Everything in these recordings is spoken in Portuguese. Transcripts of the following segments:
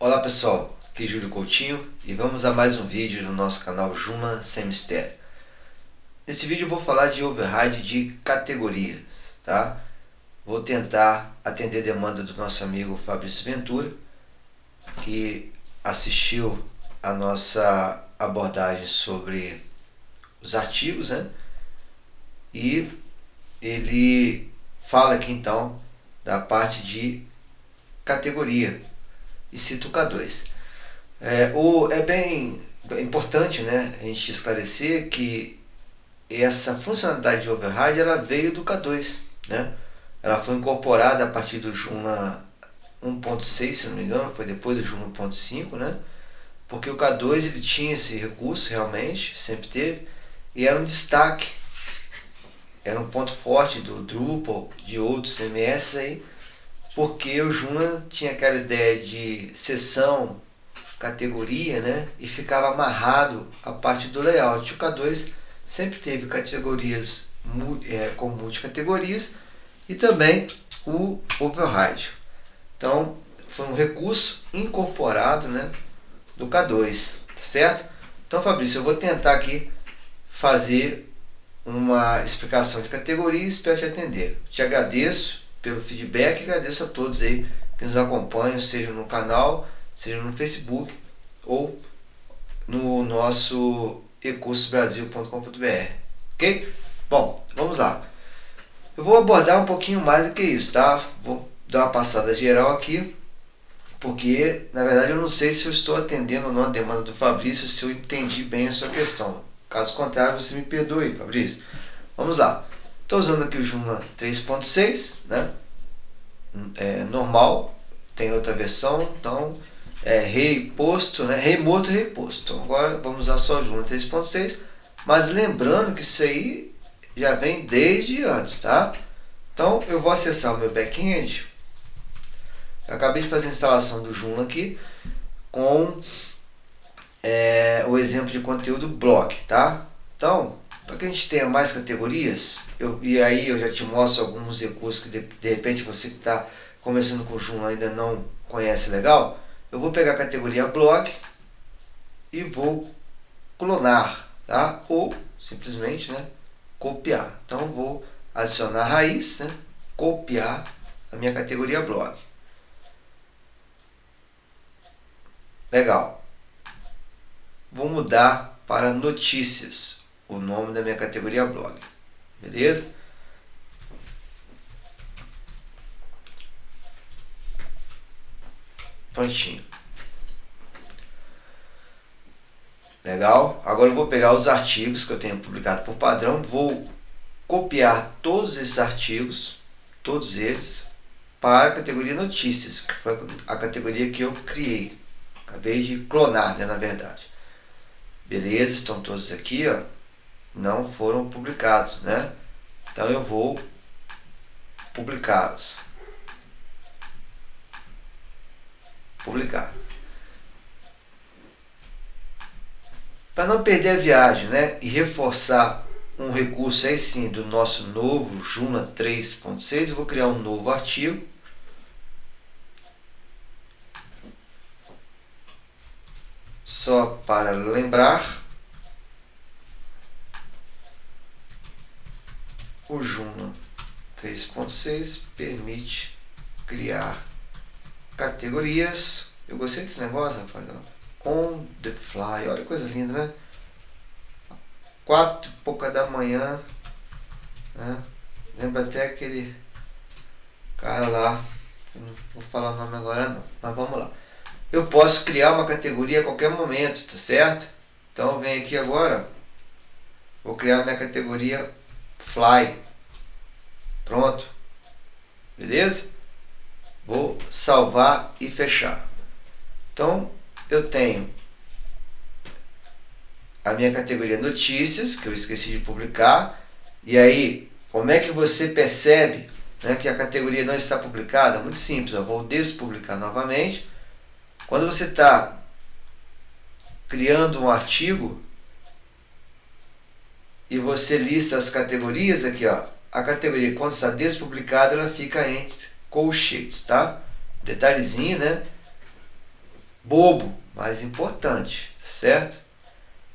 Olá pessoal, aqui é Júlio Coutinho e vamos a mais um vídeo no nosso canal Joomla Sem Mistério. Nesse vídeo eu vou falar de override de categorias, tá? Vou tentar atender a demanda do nosso amigo Fabrício Ventura, que assistiu a nossa abordagem sobre os artigos, né? E ele fala aqui então da parte de categoria e cita o K2. É bem importante, né, a gente esclarecer que essa funcionalidade de override ela veio do K2, né? Ela foi incorporada a partir do Joomla 1.6, se não me engano, foi depois do Joomla 1.5, né? Porque o K2 ele tinha esse recurso realmente, sempre teve, e era um destaque, era um ponto forte do Drupal, de outros CMS aí, porque o Joomla tinha aquela ideia de seção, categoria, né? E ficava amarrado a parte do layout. O K2 sempre teve categorias com multicategorias e também o override. Então foi um recurso incorporado, né, do K2, tá certo? Então, Fabrício, eu vou tentar aqui fazer uma explicação de categoria e espero te atender. Te agradeço pelo feedback e agradeço a todos aí que nos acompanham, seja no canal, seja no Facebook ou no nosso ecursosbrasil.com.br, ok? Bom, vamos lá. Eu vou abordar um pouquinho mais do que isso, tá? Vou dar uma passada geral aqui, porque na verdade eu não sei se eu estou atendendo ou não a demanda do Fabrício, se eu entendi bem a sua questão. Caso contrário, você me perdoe, Fabrício. Vamos lá. Estou usando aqui o Joomla 3.6, né? Normal, tem outra versão, então reposto, né? Remoto e reposto. Então agora vamos usar só o Joomla 3.6, mas lembrando que isso aí já vem desde antes, tá? Então eu vou acessar o meu back-end. Eu acabei de fazer a instalação do Joomla aqui com o exemplo de conteúdo block, tá? Então, para que a gente tenha mais categorias, e aí eu já te mostro alguns recursos que de repente você que está começando com o Joomla ainda não conhece legal. Eu vou pegar a categoria blog e vou clonar, tá? Ou simplesmente, né, copiar. Então eu vou adicionar a raiz, né, copiar a minha categoria blog. Legal. Vou mudar para notícias o nome da minha categoria blog. Beleza? Prontinho. Legal. Agora eu vou pegar os artigos que eu tenho publicado por padrão, vou copiar todos esses artigos, todos eles, para a categoria notícias, que foi a categoria que eu criei. Acabei de clonar, né, na verdade. Beleza, estão todos aqui, ó, não foram publicados, né? Então eu vou publicá-los. Publicar. Para não perder a viagem, né, e reforçar um recurso aí sim do nosso novo Joomla 3.6, eu vou criar um novo artigo. Só para lembrar, o Joomla 3.6 permite criar categorias. Eu gostei desse negócio, rapaz. On the fly, olha que coisa linda, né? 4 e pouca da manhã, né? Lembra até aquele cara lá, eu não vou falar o nome agora não, mas vamos lá. Eu posso criar uma categoria a qualquer momento, tá certo? Então eu venho aqui agora, vou criar minha categoria Fly. Pronto. Beleza? Vou salvar e fechar. Então eu tenho a minha categoria notícias, que eu esqueci de publicar. E aí, como é que você percebe, né, que a categoria não está publicada? Muito simples, eu vou despublicar novamente. Quando você está criando um artigo e você lista as categorias aqui, ó, a categoria quando está despublicada ela fica entre colchetes, tá? Detalhezinho, né? bobo, mas importante, certo?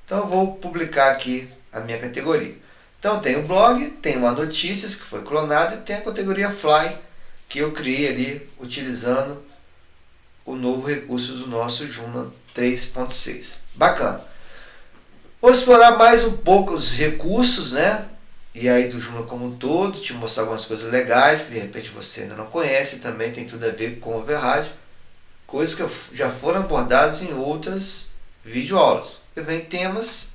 Então eu vou publicar aqui a minha categoria. Então tem o blog, tem uma notícias que foi clonado e tem a categoria Fly que eu criei ali utilizando o novo recurso do nosso Joomla 3.6. Bacana. Vou explorar mais um pouco os recursos, né? E aí do Joomla como um todo, te mostrar algumas coisas legais que de repente você ainda não conhece, também tem tudo a ver com override, coisas que já foram abordadas em outras videoaulas. Eu venho em temas,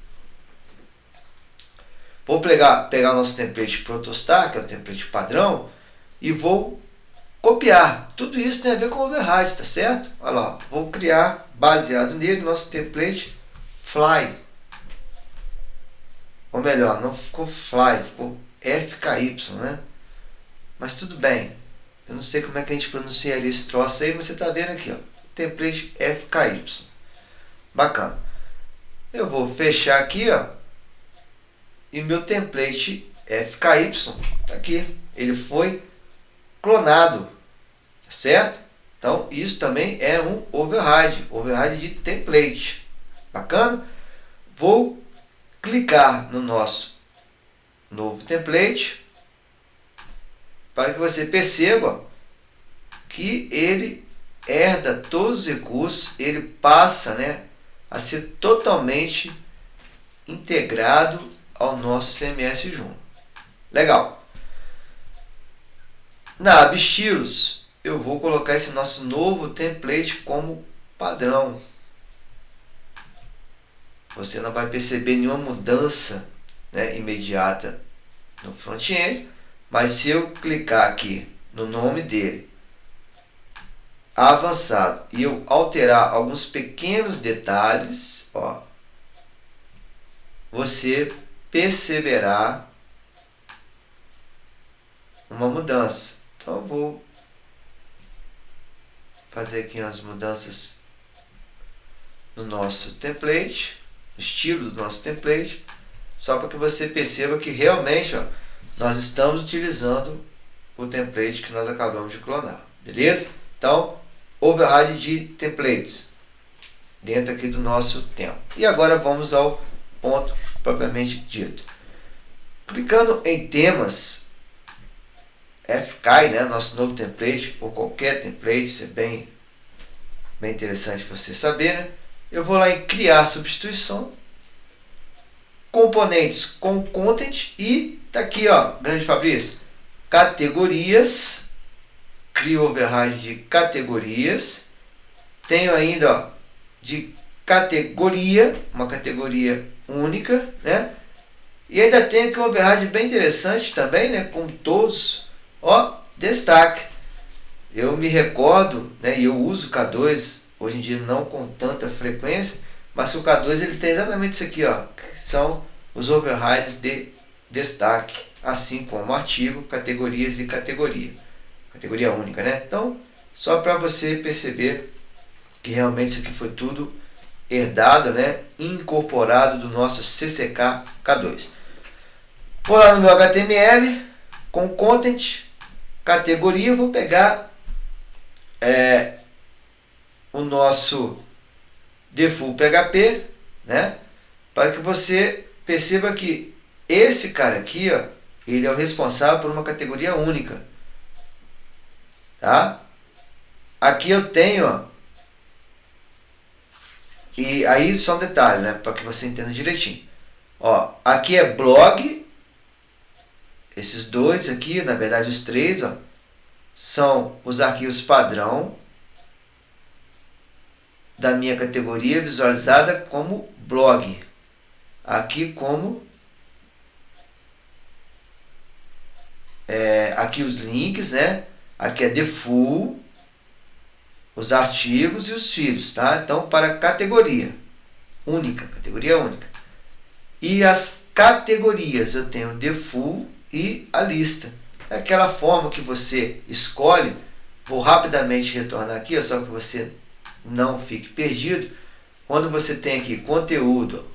vou pegar o nosso template Protostar, que é o template padrão, e vou copiar. Tudo isso tem a ver com override, tá certo? Olha lá, vou criar, baseado nele, nosso template Fly. Ou melhor, não ficou Fly, ficou FKY, né? Mas tudo bem. Eu não sei como é que a gente pronunciaria esse troço aí, mas você está vendo aqui, ó, template FKY. Bacana. Eu vou fechar aqui, ó, e meu template FKY está aqui. Ele foi clonado, tá certo? Então isso também é um override de template. Bacana? Vou clicar no nosso novo template para que você perceba que ele herda todos os recursos, ele passa, né, a ser totalmente integrado ao nosso CMS Joomla. Legal. Na aba estilos, eu vou colocar esse nosso novo template como padrão. Você não vai perceber nenhuma mudança, né, imediata no front-end, mas se eu clicar aqui no nome dele, avançado, e eu alterar alguns pequenos detalhes, ó, você perceberá uma mudança. Então eu vou fazer aqui as mudanças no nosso template, estilo do nosso template, só para que você perceba que realmente, ó, nós estamos utilizando o template que nós acabamos de clonar, beleza? Então, override de templates dentro aqui do nosso tema. E agora vamos ao ponto propriamente dito. Clicando em temas, FK, né, nosso novo template, ou qualquer template, isso é bem interessante você saber, né? Eu vou lá em criar substituição, componentes com content e tá aqui, ó, grande Fabrício, categorias, crio override de categorias, tenho ainda, ó, de categoria, uma categoria única, né? E ainda tem aqui um override bem interessante também, né, como todos, ó, destaque. Eu me recordo, né, e eu uso o K2 hoje em dia não com tanta frequência, mas o K2 ele tem exatamente isso aqui, ó, que são os overrides de destaque, assim como artigo, categorias e categoria única, né? Então, só para você perceber que realmente isso aqui foi tudo herdado, né, incorporado do nosso CCK K2. Vou lá no meu HTML, com content, categoria, eu vou pegar o nosso default PHP, né, para que você perceba que esse cara aqui, ó, ele é o responsável por uma categoria única, tá? Aqui eu tenho, ó, e aí só um detalhe, né, para que você entenda direitinho. Ó, aqui é blog, esses dois aqui, na verdade os três, ó, são os arquivos padrão da minha categoria visualizada como blog. Aqui como aqui os links, né? Aqui é default, os artigos e os filhos, tá? Então para categoria única. E as categorias eu tenho default e a lista. É aquela forma que você escolhe. Vou rapidamente retornar aqui, só que você não fique perdido. Quando você tem aqui conteúdo,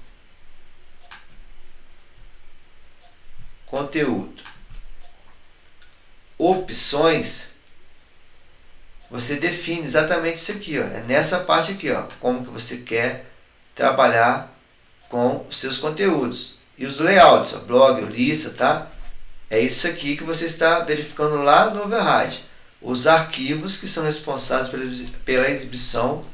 opções, você define exatamente isso aqui, ó. É nessa parte aqui, ó, como que você quer trabalhar com os seus conteúdos. E os layouts, ó, blog, lista, tá? É isso aqui que você está verificando lá no override. Os arquivos que são responsáveis pela exibição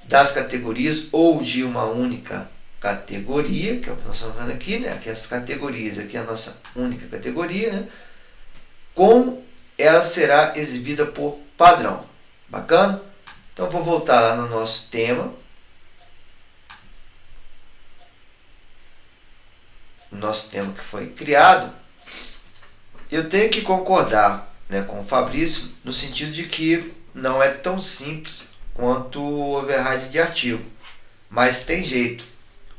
das categorias ou de uma única categoria, que é o que nós estamos vendo aqui, né? Aqui as categorias, aqui é a nossa única categoria, né? Como ela será exibida por padrão. Bacana? Então vou voltar lá no nosso tema. O nosso tema que foi criado. Eu tenho que concordar, né, com o Fabrício no sentido de que não é tão simples quanto o override de artigo. Mas tem jeito.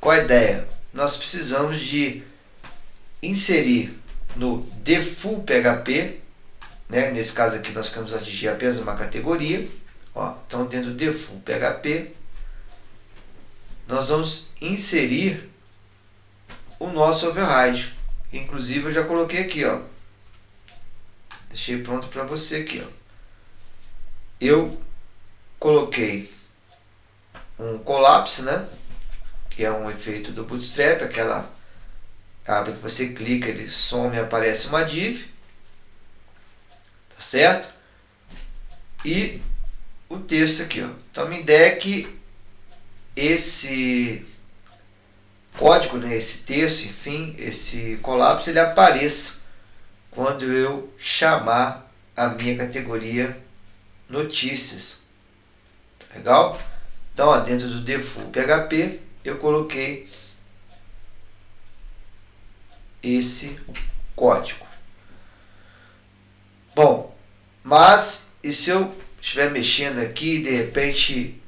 Qual a ideia? Nós precisamos de inserir no default PHP, né? Nesse caso aqui nós queremos atingir apenas uma categoria. Ó, então dentro do default PHP nós vamos inserir o nosso override. Inclusive eu já coloquei aqui, ó. Deixei pronto para você aqui, ó. Eu coloquei um collapse, né? Que é um efeito do Bootstrap, aquela aba que você clica, ele some e aparece uma div, tá certo? E o texto aqui, ó. Então a minha ideia é que esse código, né, esse texto, enfim, esse collapse, ele apareça quando eu chamar a minha categoria notícias. Legal? Então, ó, dentro do default PHP eu coloquei esse código. Bom, mas e se eu estiver mexendo aqui e de repente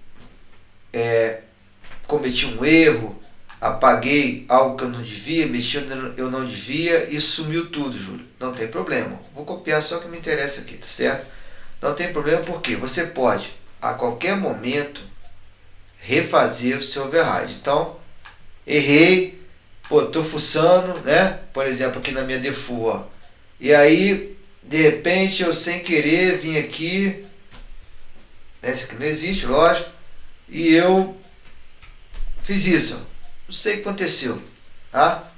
cometi um erro, apaguei algo que eu não devia, mexi onde eu não devia e sumiu tudo, Júlio? Não tem problema. Vou copiar só o que me interessa aqui, tá certo? Não tem problema porque você pode, a qualquer momento, refazer o seu override. Então, errei, pô, tô fuçando, né? Por exemplo, aqui na minha default, ó. E aí, de repente, eu sem querer vim aqui, né? Isso aqui não existe, lógico, e eu fiz isso, ó. Não sei o que aconteceu, tá?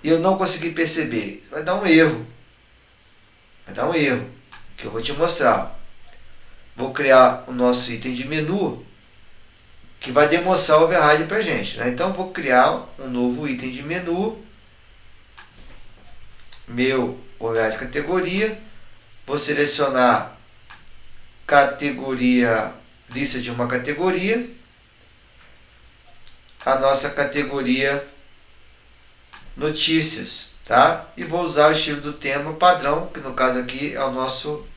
E eu não consegui perceber. Vai dar um erro. Vai dar um erro, que eu vou te mostrar. Vou criar o nosso item de menu, que vai demonstrar o override pra gente, né? Então vou criar um novo item de menu, meu override categoria, vou selecionar categoria, lista de uma categoria, a nossa categoria notícias, tá? E vou usar o estilo do tema padrão, que no caso aqui é o nosso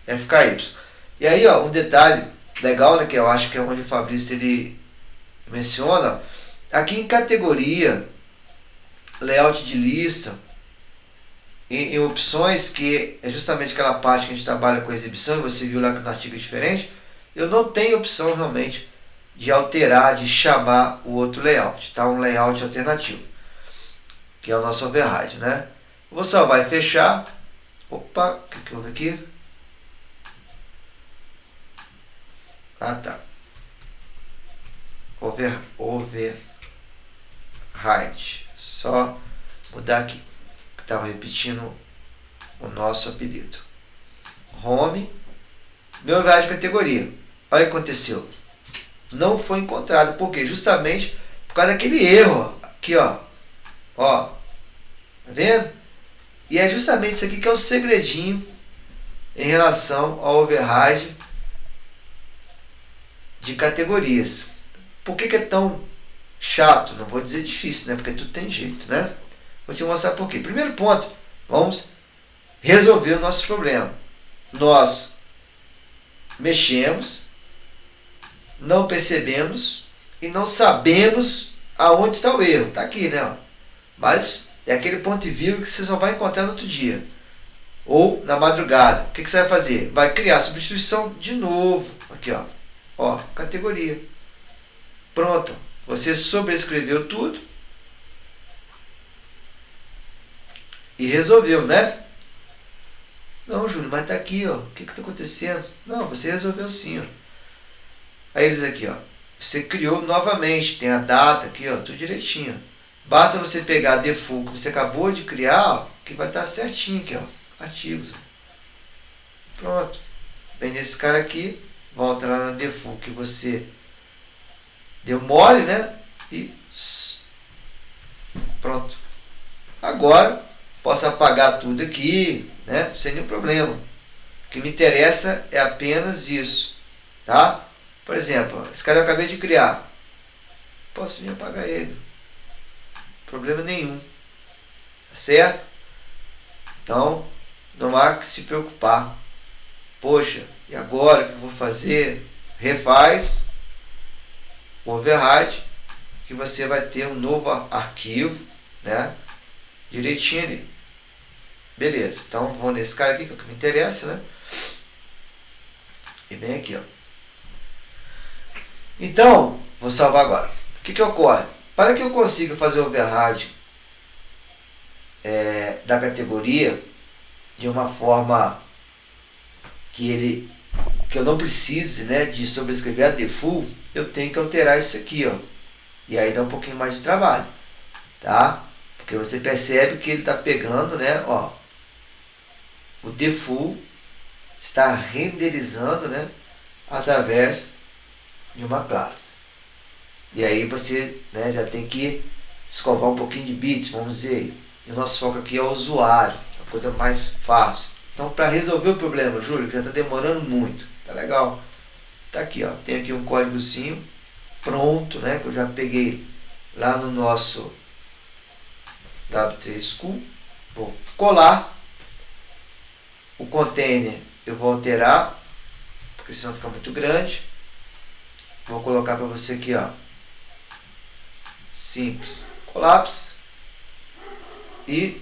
FKY. E aí, ó, um detalhe legal, né, que eu acho que é onde o Fabrício ele menciona, aqui em categoria, layout de lista, em opções, que é justamente aquela parte que a gente trabalha com exibição, e você viu lá que no artigo é diferente, eu não tenho opção realmente de alterar, de chamar o outro layout, tá? Um layout alternativo, que é o nosso override, né? Vou salvar e fechar. Opa, o que houve aqui? Ah, tá. Override. Só mudar aqui, que estava repetindo o nosso apelido. Home. Meu override categoria. Olha o que aconteceu. Não foi encontrado. Por quê? Justamente por causa daquele erro. Aqui, ó. Ó. Tá vendo? E é justamente isso aqui que é o segredinho em relação ao override de categorias. Por que é tão chato? Não vou dizer difícil, né? Porque tudo tem jeito, né? Vou te mostrar por quê. Primeiro ponto, vamos resolver o nosso problema. Nós mexemos, não percebemos e não sabemos aonde está o erro. Está aqui, né? Mas é aquele ponto e vírgula que você só vai encontrar no outro dia. Ou na madrugada. O que você vai fazer? Vai criar a substituição de novo. Aqui, ó. Ó, categoria. Pronto. Você sobrescreveu tudo. E resolveu, né? Não, Júlio, mas tá aqui, ó. O que tá acontecendo? Não, você resolveu sim, ó. Aí eles aqui, ó. Você criou novamente, tem a data aqui, ó, tudo direitinho. Basta você pegar a default que você acabou de criar, ó, que vai estar certinho aqui, ó. Artigos. Pronto. Vem nesse cara aqui, volta lá na default que você deu mole, né? E pronto. Agora, posso apagar tudo aqui, né? Sem nenhum problema. O que me interessa é apenas isso, tá? Por exemplo, esse cara eu acabei de criar. Posso vir apagar ele. Problema nenhum. Tá certo? Então, não há que se preocupar. Poxa, e agora o que eu vou fazer? Refaz o override, que você vai ter um novo arquivo, né? Direitinho ali. Beleza, então vou nesse cara aqui, que é o que me interessa, né? E vem aqui, ó. Então, vou salvar agora. O que ocorre? Para que eu consiga fazer o override da categoria de uma forma que eu não precise, né, de sobrescrever a default, eu tenho que alterar isso aqui, ó. E aí dá um pouquinho mais de trabalho, tá? Porque você percebe que ele está pegando, né, ó, o default está renderizando, né, através de uma classe. E aí você, né, já tem que escovar um pouquinho de bits, vamos dizer. E o nosso foco aqui é o usuário, a coisa mais fácil. Então, para resolver o problema, Júlio, que já está demorando muito, tá legal. Tá aqui, ó, tem aqui um códigozinho pronto, né, que eu já peguei lá no nosso W3 School. Vou colar o container, eu vou alterar, porque senão fica muito grande. Vou colocar para você aqui, ó, simples collapse. E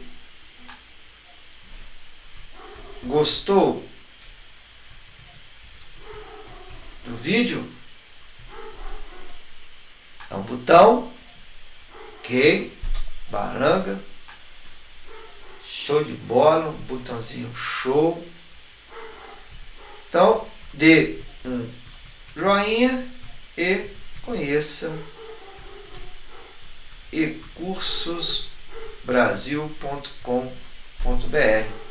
gostou do vídeo? É um botão, ok, baranga, show de bola, um botãozinho show. Então dê um joinha e conheçam ecursosbrasil.com.br.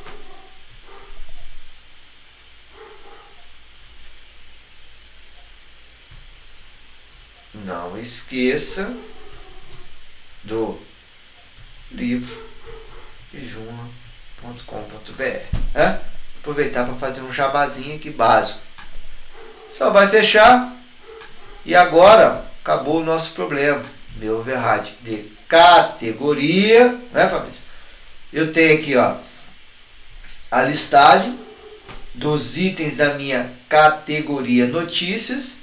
Não esqueça do livro de juma.com.br. Aproveitar para fazer um jabazinho aqui básico. Só vai fechar. E agora acabou o nosso problema. Meu override de categoria, né, Fabrício? Eu tenho aqui, ó, a listagem dos itens da minha categoria notícias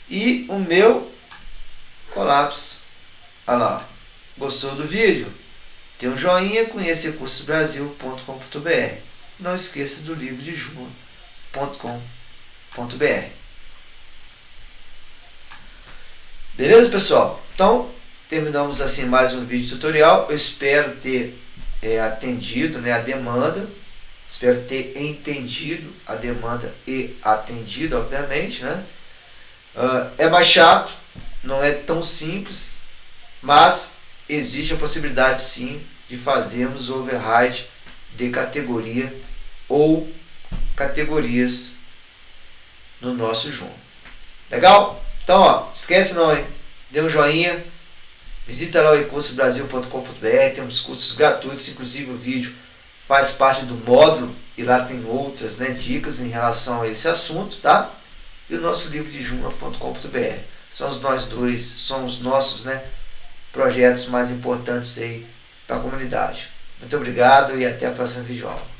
e o meu colapso. Olha lá, gostou do vídeo? Tem um joinha, conheça ecursosbrasil.com.br. Não esqueça do livro de juma.com.br. Beleza, pessoal? Então, terminamos assim mais um vídeo tutorial. Eu espero ter atendido, né, a demanda. Espero ter entendido a demanda e atendido, obviamente, né? É mais chato, não é tão simples, mas existe a possibilidade sim de fazermos o override de categoria ou categorias no nosso Joom. Legal? Então, ó, esquece não, hein? Dê um joinha, visita lá o ecursosbrasil.com.br, temos cursos gratuitos, inclusive o vídeo faz parte do módulo e lá tem outras, né, dicas em relação a esse assunto, tá? E o nosso livro de juma.com.br. São os nossos, né, projetos mais importantes aí para a comunidade. Muito obrigado e até a próxima videoaula.